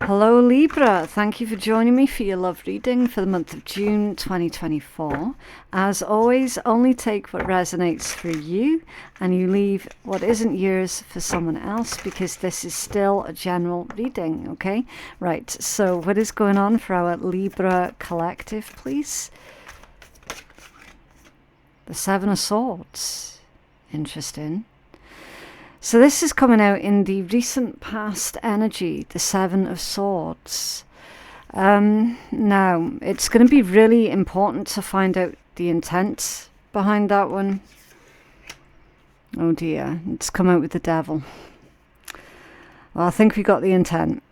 Hello Libra, thank you for joining me for your love reading for the month of June 2024. As always, only take what resonates for you and you leave what isn't yours for someone else, because this is still a general reading, okay? Right, so what is going on for our Libra collective, please? The Seven of Swords. Interesting. So this is coming out in the recent past energy, the Seven of Swords. Now, it's going to be really important to find out the intent behind that one. Oh dear, it's come out with the Devil. Well, I think we got the intent.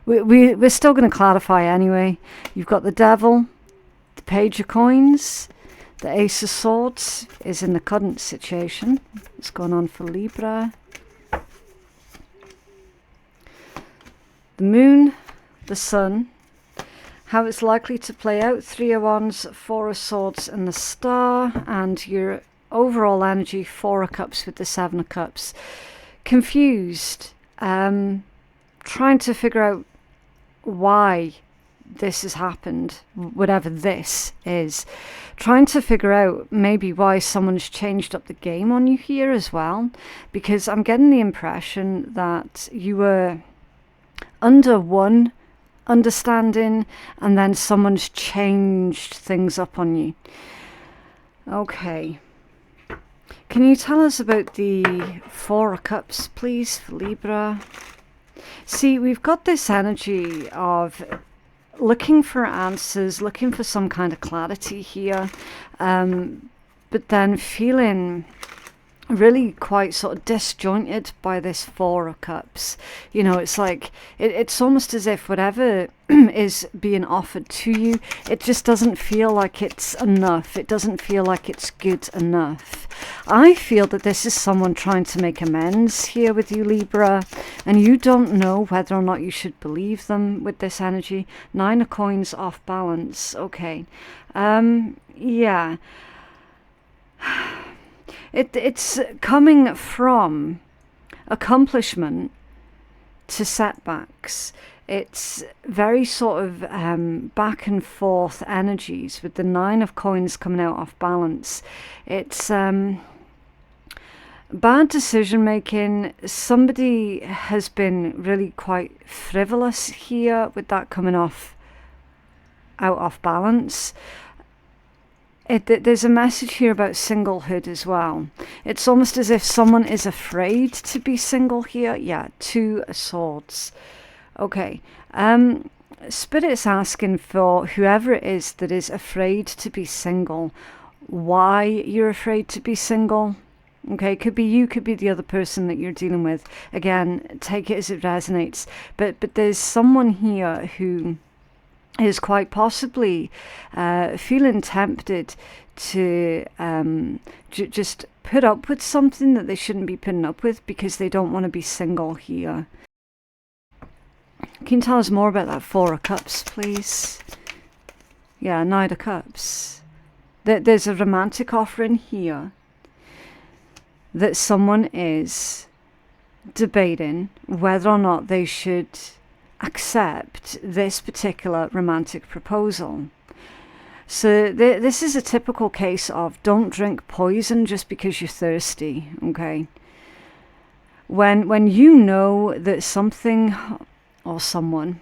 We're still going to clarify anyway. You've got the Devil, the Page of Coins. The Ace of Swords is in the current situation. What's going on for Libra? The Moon, the Sun, how it's likely to play out. Three of Wands, Four of Swords and the Star, and your overall energy, Four of Cups with the Seven of Cups. Confused, trying to figure out why this has happened, whatever this is. Trying to figure out maybe why someone's changed up the game on you here as well, because I'm getting the impression that you were under one understanding and then someone's changed things up on you. Okay. Can you tell us about the Four of Cups, please, for Libra? See, we've got this energy of looking for answers, looking for some kind of clarity here, but then feeling really quite sort of disjointed by this Four of Cups. You know, it's like, it's almost as if whatever is being offered to you, it just doesn't feel like it's enough. It doesn't feel like it's good enough. I feel that this is someone trying to make amends here with you, Libra, and you don't know whether or not you should believe them with this energy. Nine of Coins off balance. Okay. Yeah. It's coming from accomplishment to setbacks. It's very sort of back and forth energies with the Nine of Coins coming out off balance. It's bad decision making. Somebody has been really quite frivolous here with that coming off balance. There's a message here about singlehood as well. It's almost as if someone is afraid to be single here. Yeah, Two of Swords. Okay. Spirit's asking for whoever it is that is afraid to be single, why you're afraid to be single. Okay, could be you, could be the other person that you're dealing with. Again, take it as it resonates. But there's someone here who is quite possibly feeling tempted to just put up with something that they shouldn't be putting up with because they don't want to be single here. Can you tell us more about that Four of Cups, please? Yeah, Knight of Cups. There's a romantic offering here that someone is debating whether or not they should accept this particular romantic proposal. So this is a typical case of don't drink poison just because you're thirsty, okay? When you know that something or someone,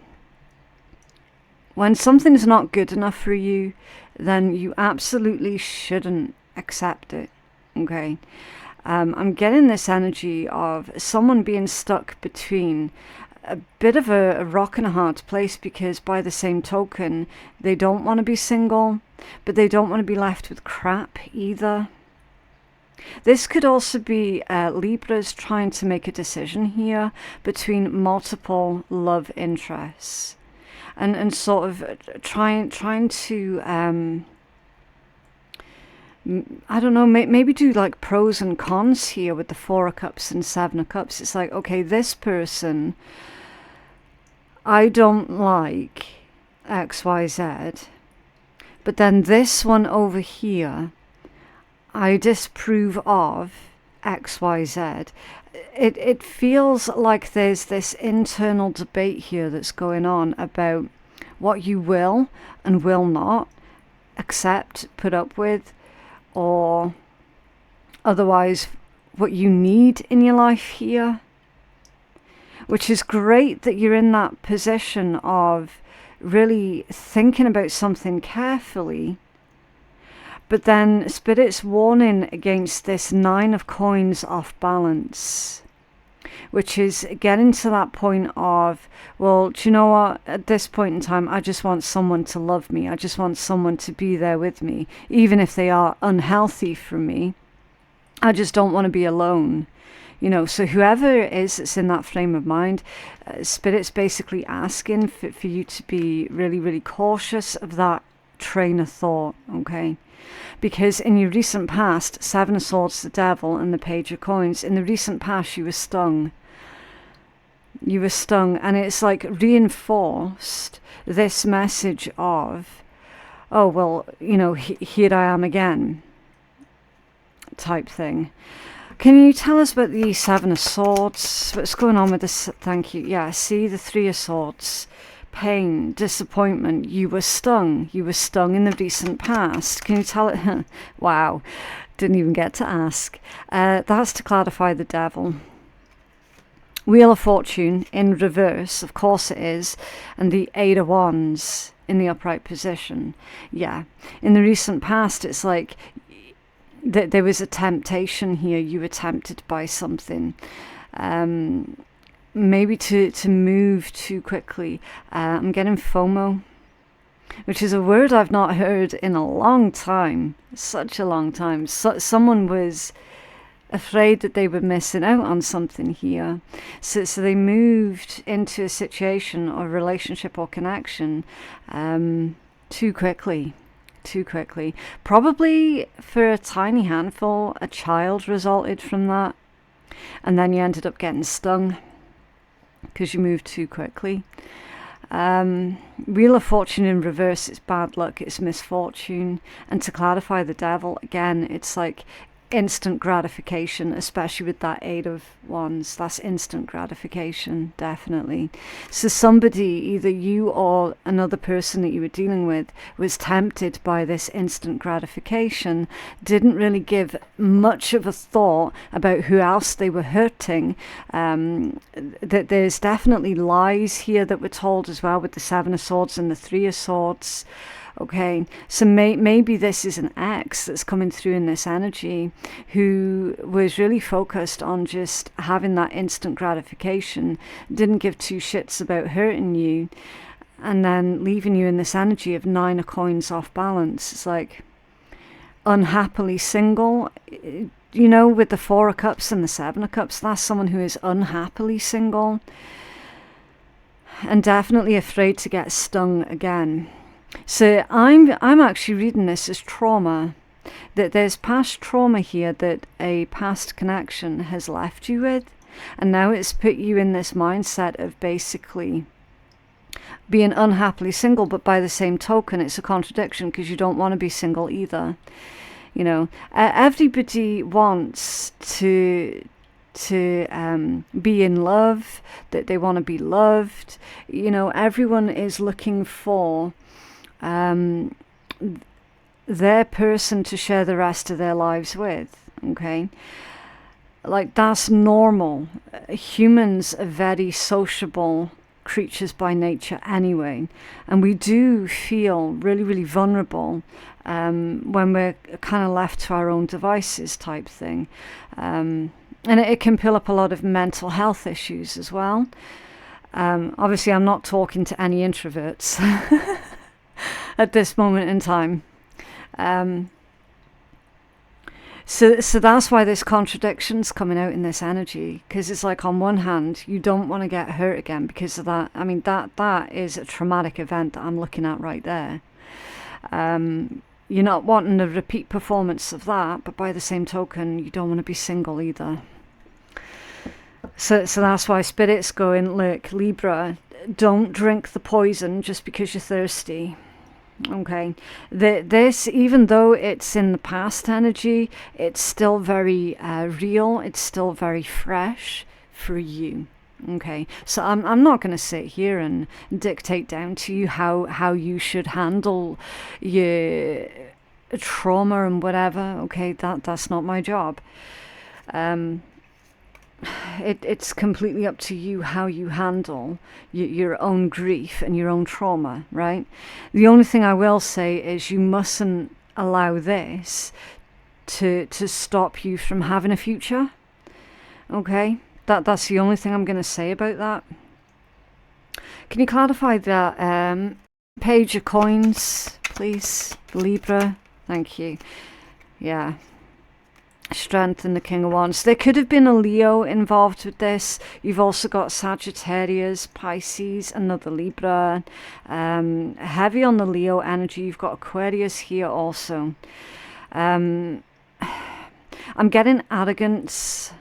when something's not good enough for you, then you absolutely shouldn't accept it, okay? I'm getting this energy of someone being stuck between a bit of a rock and a hard place, because by the same token, they don't want to be single, but they don't want to be left with crap either. This could also be Libras trying to make a decision here between multiple love interests, and sort of trying to I don't know, maybe do like pros and cons here with the Four of Cups and Seven of Cups. It's like, okay, this person, I don't like XYZ, but then this one over here, I disapprove of XYZ. It feels like there's this internal debate here that's going on about what you will and will not accept, put up with, or otherwise what you need in your life here. Which is great that you're in that position of really thinking about something carefully. But then Spirit's warning against this 9 of coins off balance, which is getting to that point of, well, do you know what? At this point in time, I just want someone to love me. I just want someone to be there with me, even if they are unhealthy for me. I just don't want to be alone. You know, so whoever it is that's in that frame of mind, Spirit's basically asking for you to be really, really cautious of that train of thought, okay? Because in your recent past, 7 of Swords, the Devil, and the Page of Coins, in the recent past you were stung. You were stung, and it's like reinforced this message of, oh, well, you know, here I am again, type thing. Can you tell us about the 7 of Swords? What's going on with this? Thank you. Yeah, see the 3 of Swords. Pain, disappointment. You were stung. You were stung in the recent past. Can you tell it? Wow. Didn't even get to ask. That's to clarify the Devil. Wheel of Fortune in reverse. Of course it is. And the 8 of Wands in the upright position. Yeah. In the recent past, it's like there was a temptation here. You were tempted by something. Maybe to move too quickly. I'm getting FOMO, which is a word I've not heard in a long time. Such a long time. Someone was afraid that they were missing out on something here. So they moved into a situation or relationship or connection too quickly. Too quickly. Probably for a tiny handful, a child resulted from that. And then you ended up getting stung because you moved too quickly. Wheel of Fortune in reverse, it's bad luck, it's misfortune. And to clarify the Devil, again, it's like instant gratification, especially with that 8 of Wands. That's instant gratification, definitely. So somebody, either you or another person that you were dealing with, was tempted by this instant gratification, didn't really give much of a thought about who else they were hurting. That there's definitely lies here that were told as well with the 7 of Swords and the 3 of Swords. Okay, so maybe this is an ex that's coming through in this energy who was really focused on just having that instant gratification, didn't give 2 shits about hurting you, and then leaving you in this energy of 9 of coins off balance. It's like unhappily single, you know, with the 4 of cups and the 7 of cups. That's someone who is unhappily single and definitely afraid to get stung again. So I'm actually reading this as trauma, that there's past trauma here that a past connection has left you with, and now it's put you in this mindset of basically being unhappily single, but by the same token it's a contradiction because you don't want to be single either. You know, everybody wants to be in love, that they want to be loved. You know, everyone is looking for their person to share the rest of their lives with, okay? Like, that's normal. Humans are very sociable creatures by nature anyway, and we do feel really, really vulnerable when we're kind of left to our own devices type thing. And it can pull up a lot of mental health issues as well. Obviously, I'm not talking to any introverts at this moment in time. So that's why this contradiction's coming out in this energy, because it's like, on one hand, you don't want to get hurt again because of that. I mean, that is a traumatic event that I'm looking at right there. You're not wanting a repeat performance of that, but by the same token, you don't want to be single either. So that's why Spirit's going, look, Libra, don't drink the poison just because you're thirsty. Okay, this, even though it's in the past energy, it's still very real. It's still very fresh for you. Okay, so I'm not going to sit here and dictate down to you how you should handle your trauma and whatever. Okay, that's not my job. It's completely up to you how you handle your own grief and your own trauma, right? The only thing I will say is you mustn't allow this to stop you from having a future. Okay, that's the only thing I'm going to say about that. Can you clarify that page of coins, please, Libra? Thank you. Yeah. Strength and the King of Wands. There could have been a Leo involved with this. You've also got Sagittarius, Pisces, another Libra. Heavy on the Leo energy. You've got Aquarius here also. I'm getting arrogance.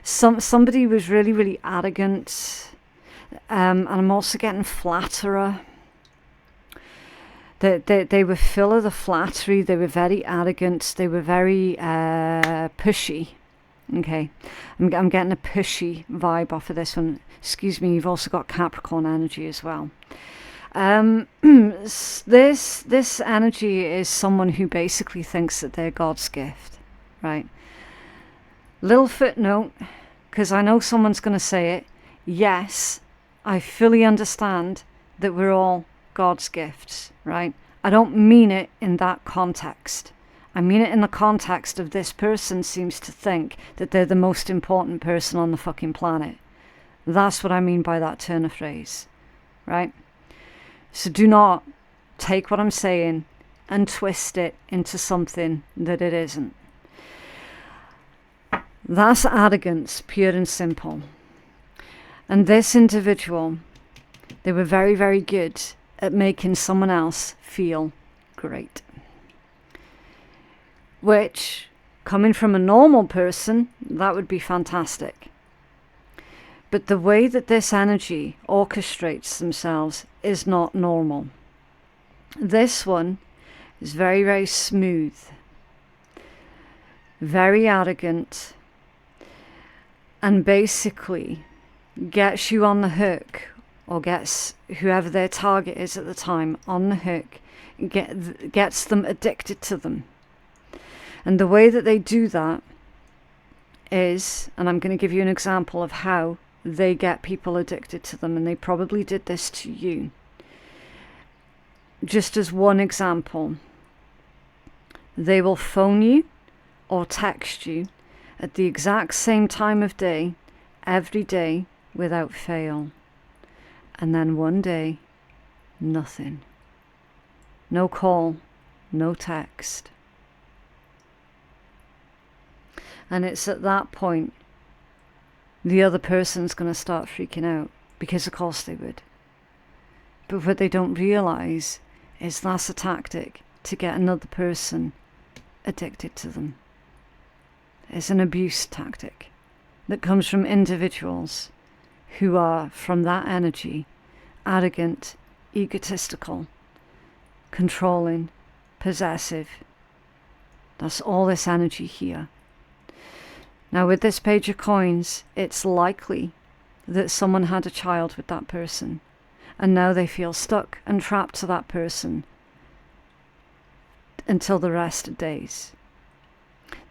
Somebody was really, really arrogant. And I'm also getting flatterer. They were full of the flattery. They were very arrogant. They were very pushy. Okay, I'm getting a pushy vibe off of this one. Excuse me. You've also got Capricorn energy as well. This energy is someone who basically thinks that they're God's gift, right? Little footnote, because I know someone's going to say it. Yes, I fully understand that we're all God's gifts, right? I don't mean it in that context. I mean it in the context of this person seems to think that they're the most important person on the fucking planet. That's what I mean by that turn of phrase, right? So do not take what I'm saying and twist it into something that it isn't. That's arrogance, pure and simple. And this individual, they were very, very good at making someone else feel great. Which, coming from a normal person, that would be fantastic. But the way that this energy orchestrates themselves is not normal. This one is very, very smooth, very arrogant, and basically gets you on the hook, or gets whoever their target is at the time on the hook, gets them addicted to them. And the way that they do that is, and I'm going to give you an example of how they get people addicted to them, and they probably did this to you. Just as one example, they will phone you or text you at the exact same time of day, every day, without fail. And then one day, nothing. No call, no text. And it's at that point the other person's going to start freaking out, because of course they would. But what they don't realise is that's a tactic to get another person addicted to them. It's an abuse tactic that comes from individuals who are, from that energy, arrogant, egotistical, controlling, possessive. That's all this energy here. Now with this page of coins, it's likely that someone had a child with that person, and now they feel stuck and trapped to that person until the rest of days.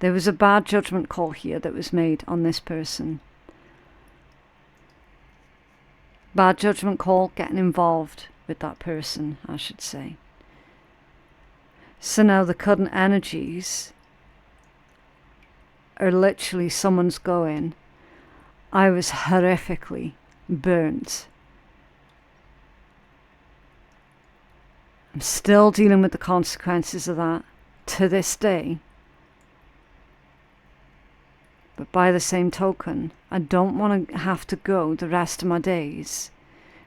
There was a bad judgment call here that was made on this person. Bad judgment call getting involved with that person, I should say. So now the current energies are literally someone's going, I was horrifically burnt. I'm still dealing with the consequences of that to this day. But by the same token, I don't want to have to go the rest of my days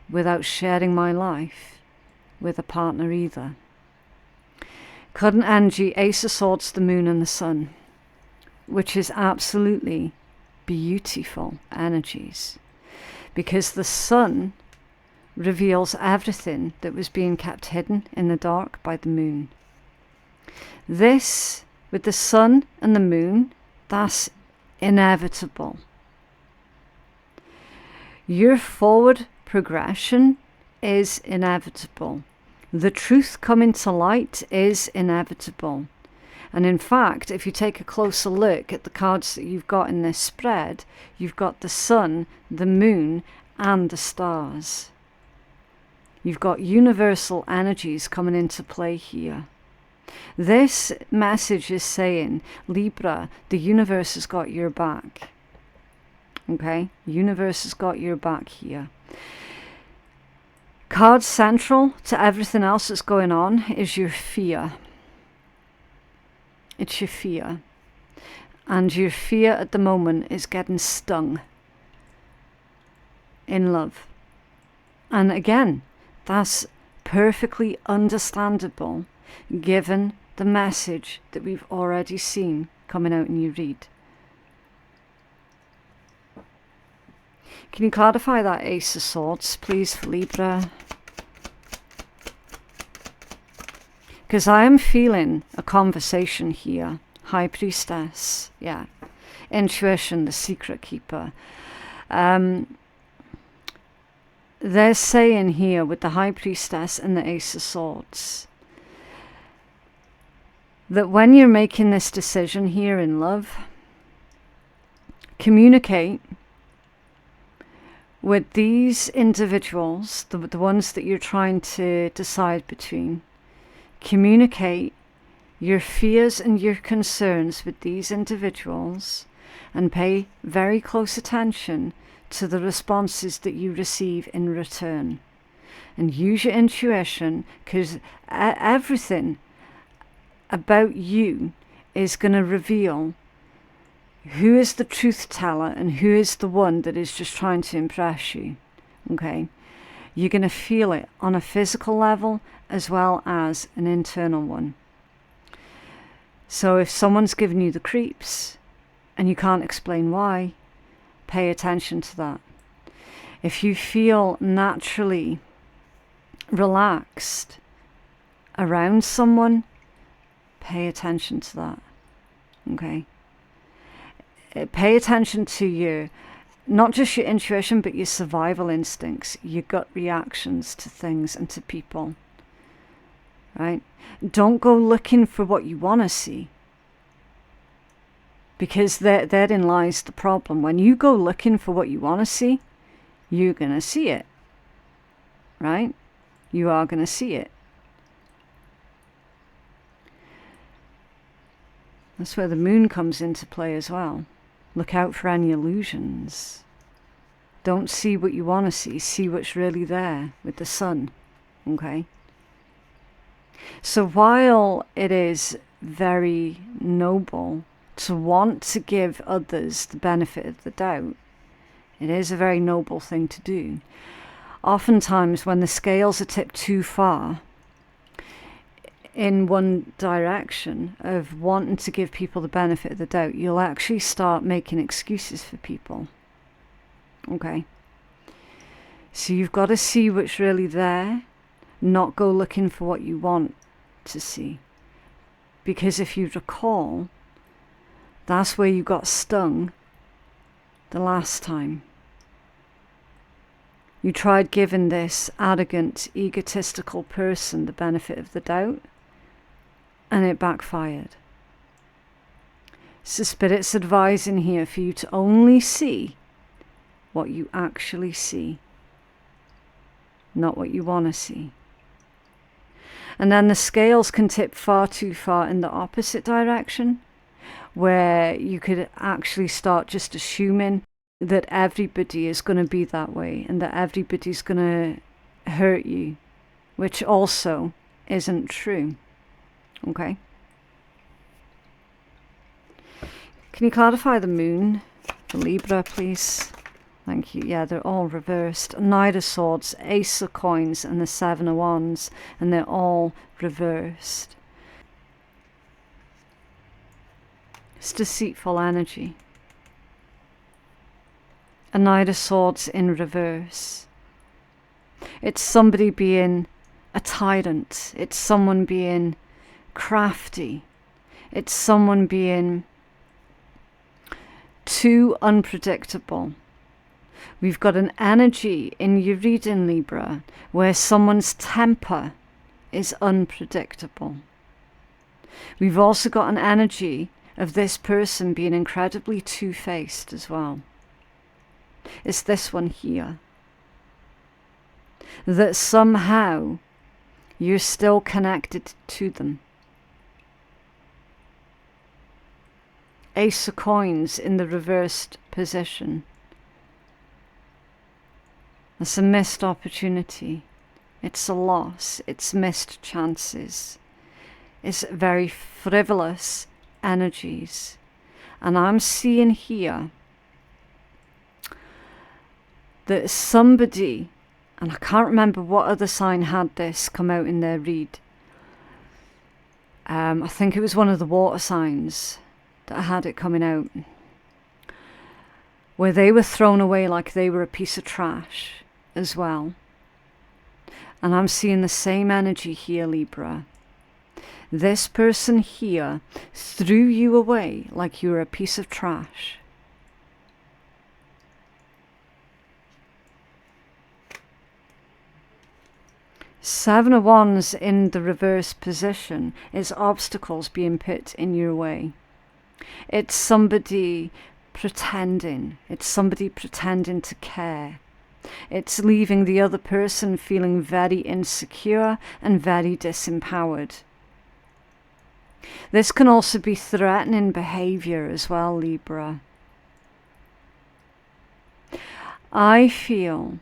without sharing my life with a partner either. Current energy, Ace of Swords, the Moon and the Sun, which is absolutely beautiful energies. Because the Sun reveals everything that was being kept hidden in the dark by the moon. This, with the sun and the moon, that's inevitable. Your forward progression is inevitable. The truth coming to light is inevitable. And in fact, if you take a closer look at the cards that you've got in this spread, you've got the sun, the moon, and the stars. You've got universal energies coming into play here. This message is saying, Libra, the universe has got your back. Okay? The universe has got your back here. Card central to everything else that's going on is your fear. It's your fear. And your fear at the moment is getting stung in love. And again, that's perfectly understandable given the message that we've already seen coming out in your read. Can you clarify that Ace of Swords, please, for Libra? Because I am feeling a conversation here. High Priestess, yeah. Intuition, the secret keeper. They're saying here with the High Priestess and the Ace of Swords that when you're making this decision here in love, communicate with these individuals, the ones that you're trying to decide between. Communicate your fears and your concerns with these individuals and pay very close attention to the responses that you receive in return. And use your intuition, because everything about you is going to reveal who is the truth teller and who is the one that is just trying to impress you. Okay? You're going to feel it on a physical level as well as an internal one. So if someone's giving you the creeps and you can't explain why, pay attention to that. If you feel naturally relaxed around someone, pay attention to that. Okay? Pay attention to your, not just your intuition, but your survival instincts, your gut reactions to things and to people. Right? Don't go looking for what you want to see, because therein lies the problem. When you go looking for what you want to see, you're going to see it. Right? You are going to see it. That's where the moon comes into play as well. Look out for any illusions. Don't see what you want to see what's really there with the sun. Okay? So while it is very noble to want to give others the benefit of the doubt, it is a very noble thing to do. Oftentimes when the scales are tipped too far in one direction of wanting to give people the benefit of the doubt, you'll actually start making excuses for people. Okay? So you've got to see what's really there, not go looking for what you want to see. Because if you recall, that's where you got stung the last time. You tried giving this arrogant, egotistical person the benefit of the doubt, and it backfired. So Spirit's advising here for you to only see what you actually see, not what you want to see. And then the scales can tip far too far in the opposite direction, where you could actually start just assuming that everybody is going to be that way and that everybody's going to hurt you, which also isn't true. Okay? Can you clarify the moon for Libra, please? Thank you. Yeah, they're all reversed. Knight of Swords, Ace of Coins, and the Seven of Wands, and they're all reversed. It's deceitful energy. A Knight of Swords in reverse It's somebody being a tyrant. It's someone being crafty. It's someone being too unpredictable. We've got an energy in your reading, Libra, where someone's temper is unpredictable. We've also got an energy of this person being incredibly two-faced as well. It's this one here. That somehow you're still connected to them. Ace of Coins in the reversed position. It's a missed opportunity. It's a loss. It's missed chances. It's very frivolous energies. And I'm seeing here that somebody, and I can't remember what other sign had this come out in their read. I think it was one of the water signs that had it coming out, where they were thrown away like they were a piece of trash as well. And I'm seeing the same energy here, Libra. This person here threw you away like you were a piece of trash. Seven of Wands in the reverse position is obstacles being put in your way. It's somebody pretending. It's somebody pretending to care. It's leaving the other person feeling very insecure and very disempowered. This can also be threatening behavior as well, Libra. I feel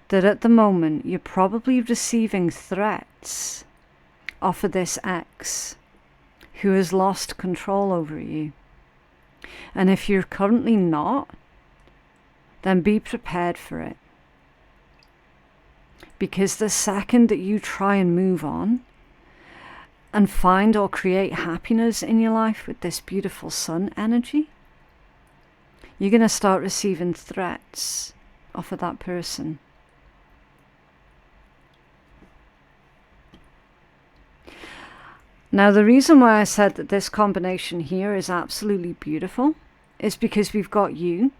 that at the moment you're probably receiving threats off of this ex who has lost control over you. And if you're currently not, then be prepared for it. Because the second that you try and move on and find or create happiness in your life with this beautiful sun energy, you're going to start receiving threats off of that person. Now, the reason why I said that this combination here is absolutely beautiful is because we've got you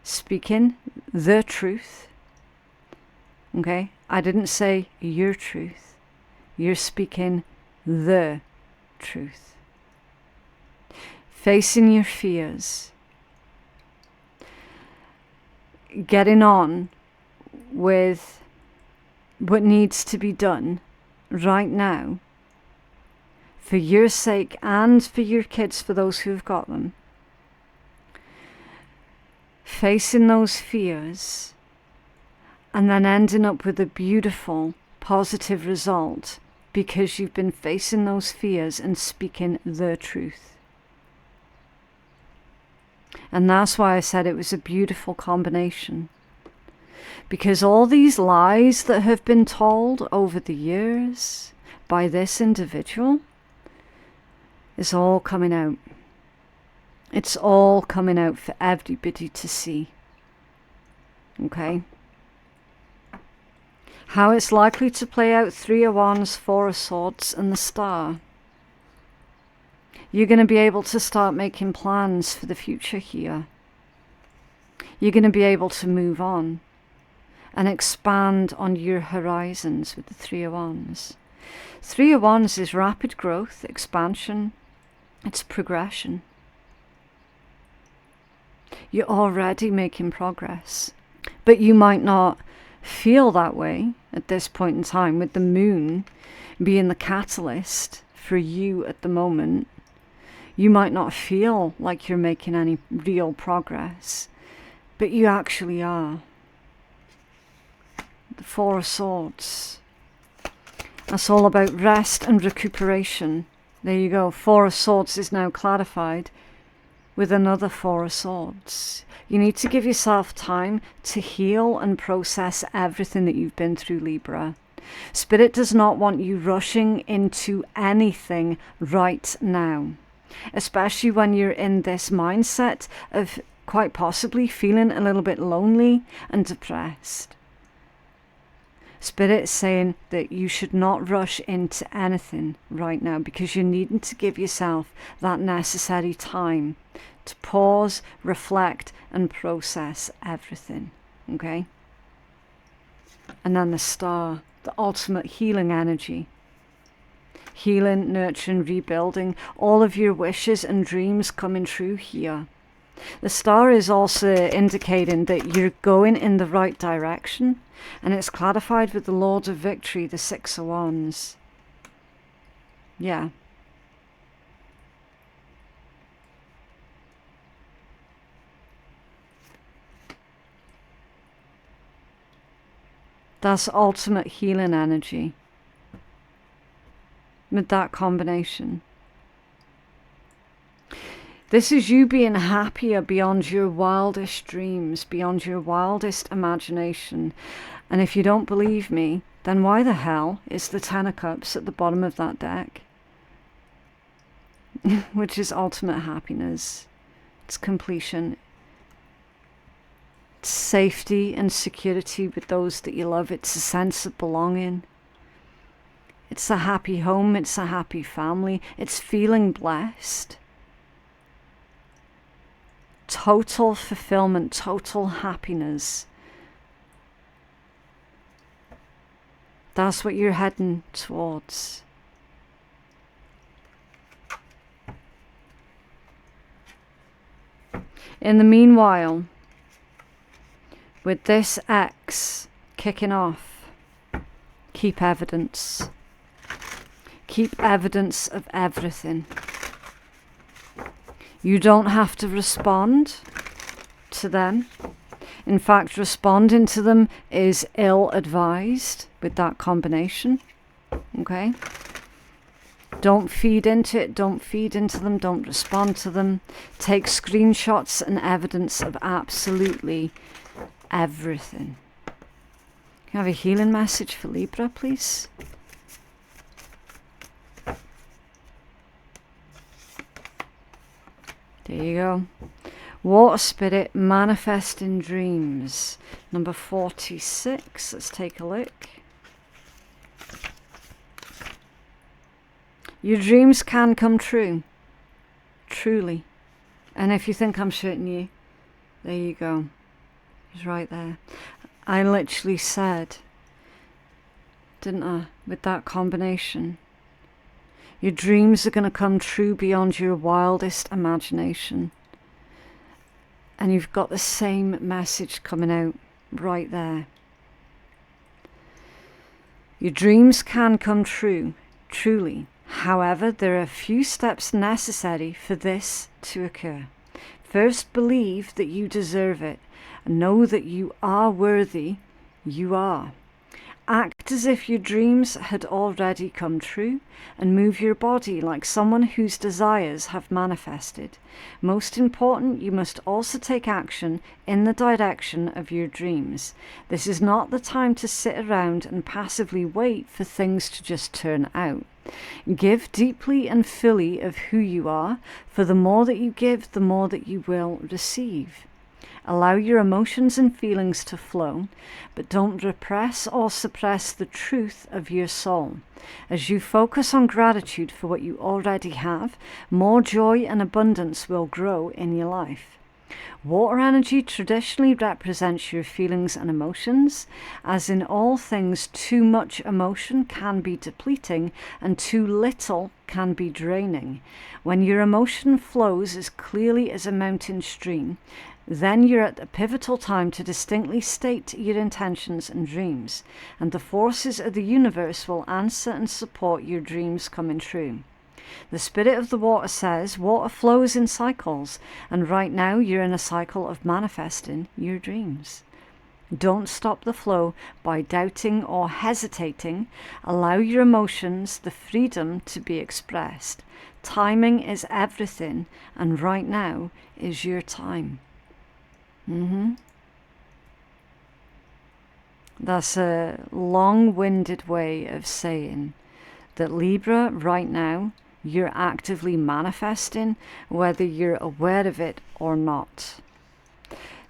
speaking the truth. Okay? I didn't say your truth. You're speaking the truth. Facing your fears. Getting on with what needs to be done right now for your sake and for your kids, for those who have got them. Facing those fears and then ending up with a beautiful, positive result because you've been facing those fears and speaking the truth. And that's why I said it was a beautiful combination. Because all these lies that have been told over the years by this individual is all coming out. It's all coming out for everybody to see. Okay? How it's likely to play out: Three of Wands, Four of Swords, and the Star. You're going to be able to start making plans for the future here. You're going to be able to move on and expand on your horizons with the Three of Wands. Three of Wands is rapid growth, expansion. It's progression. You're already making progress, but you might not feel that way at this point in time, with the moon being the catalyst for you at the moment. You might not feel like you're making any real progress, but you actually are. The Four of Swords. That's all about rest and recuperation. There you go. Four of Swords is now clarified with another Four of Swords. You need to give yourself time to heal and process everything that you've been through, Libra. Spirit does not want you rushing into anything right now, especially when you're in this mindset of quite possibly feeling a little bit lonely and depressed. Spirit's saying that you should not rush into anything right now, because you're needing to give yourself that necessary time to pause, reflect, and process everything. Okay? And then the star, the ultimate healing energy. Healing, nurturing, rebuilding, all of your wishes and dreams coming true here. The star is also indicating that you're going in the right direction, and it's clarified with the Lord of Victory, the Six of Wands. Yeah. That's ultimate healing energy with that combination. This is you being happier beyond your wildest dreams, beyond your wildest imagination. And if you don't believe me, then why the hell is the Ten of Cups at the bottom of that deck? Which is ultimate happiness. It's completion. It's safety and security with those that you love. It's a sense of belonging. It's a happy home. It's a happy family. It's feeling blessed. Total fulfillment, total happiness. That's what you're heading towards. In the meanwhile, with this X kicking off, keep evidence. Keep evidence of everything. You don't have to respond to them. In fact, responding to them is ill-advised with that combination. Okay? Don't feed into it. Don't feed into them. Don't respond to them. Take screenshots and evidence of absolutely everything. Can I have a healing message for Libra, please? There you go. Water Spirit, manifesting dreams. Number 46. Let's take a look. Your dreams can come true. Truly. And if you think I'm shitting you, there you go. It's right there. I literally said, didn't I, with that combination, your dreams are going to come true beyond your wildest imagination. And you've got the same message coming out right there. Your dreams can come true, truly. However, there are a few steps necessary for this to occur. First, believe that you deserve it. Know that you are worthy. You are. Act as if your dreams had already come true, and move your body like someone whose desires have manifested. Most important, you must also take action in the direction of your dreams. This is not the time to sit around and passively wait for things to just turn out. Give deeply and fully of who you are, for the more that you give, the more that you will receive. Allow your emotions and feelings to flow, but don't repress or suppress the truth of your soul. As you focus on gratitude for what you already have, more joy and abundance will grow in your life. Water energy traditionally represents your feelings and emotions. As in all things, too much emotion can be depleting and too little can be draining. When your emotion flows as clearly as a mountain stream, then you're at a pivotal time to distinctly state your intentions and dreams, and the forces of the universe will answer and support your dreams coming true. The spirit of the water says water flows in cycles, and right now you're in a cycle of manifesting your dreams. Don't stop the flow by doubting or hesitating. Allow your emotions the freedom to be expressed. Timing is everything, and right now is your time. That's a long-winded way of saying that Libra, right now, you're actively manifesting, whether you're aware of it or not.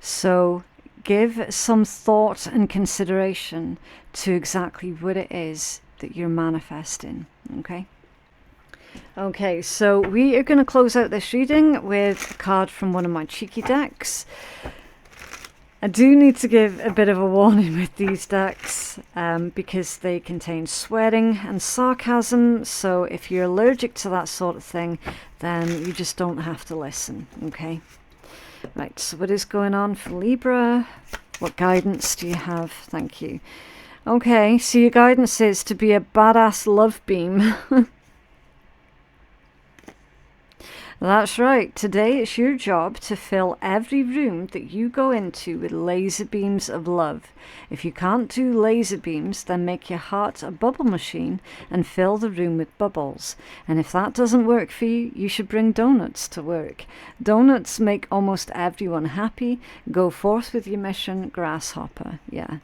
So give some thought and consideration to exactly what it is that you're manifesting, okay? Okay, so we are going to close out this reading with a card from one of my cheeky decks. I do need to give a bit of a warning with these decks because they contain swearing and sarcasm, so if you're allergic to that sort of thing, then you just don't have to listen, okay? Right, so what is going on for Libra? What guidance do you have? Thank you. Okay, so your guidance is to be a badass love beam. That's right. Today it's your job to fill every room that you go into with laser beams of love. If you can't do laser beams, then make your heart a bubble machine and fill the room with bubbles. And if that doesn't work for you, you should bring donuts to work. Donuts make almost everyone happy. Go forth with your mission, grasshopper. Yeah.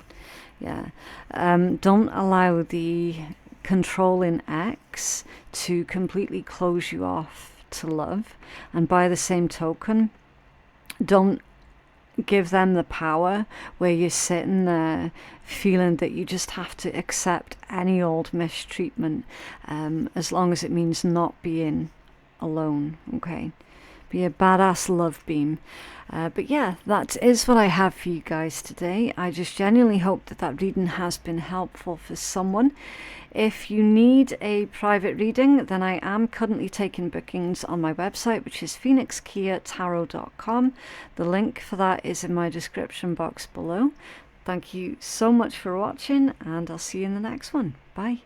Don't allow the controlling ex to completely close you off to love, and by the same token, don't give them the power where you're sitting there feeling that you just have to accept any old mistreatment, as long as it means not being alone, okay? Be a badass love beam. But yeah, that is what I have for you guys today. I just genuinely hope that that reading has been helpful for someone. If you need a private reading, then I am currently taking bookings on my website, which is phoenixkeiatarot.com. The link for that is in my description box below. Thank you so much for watching, and I'll see you in the next one. Bye.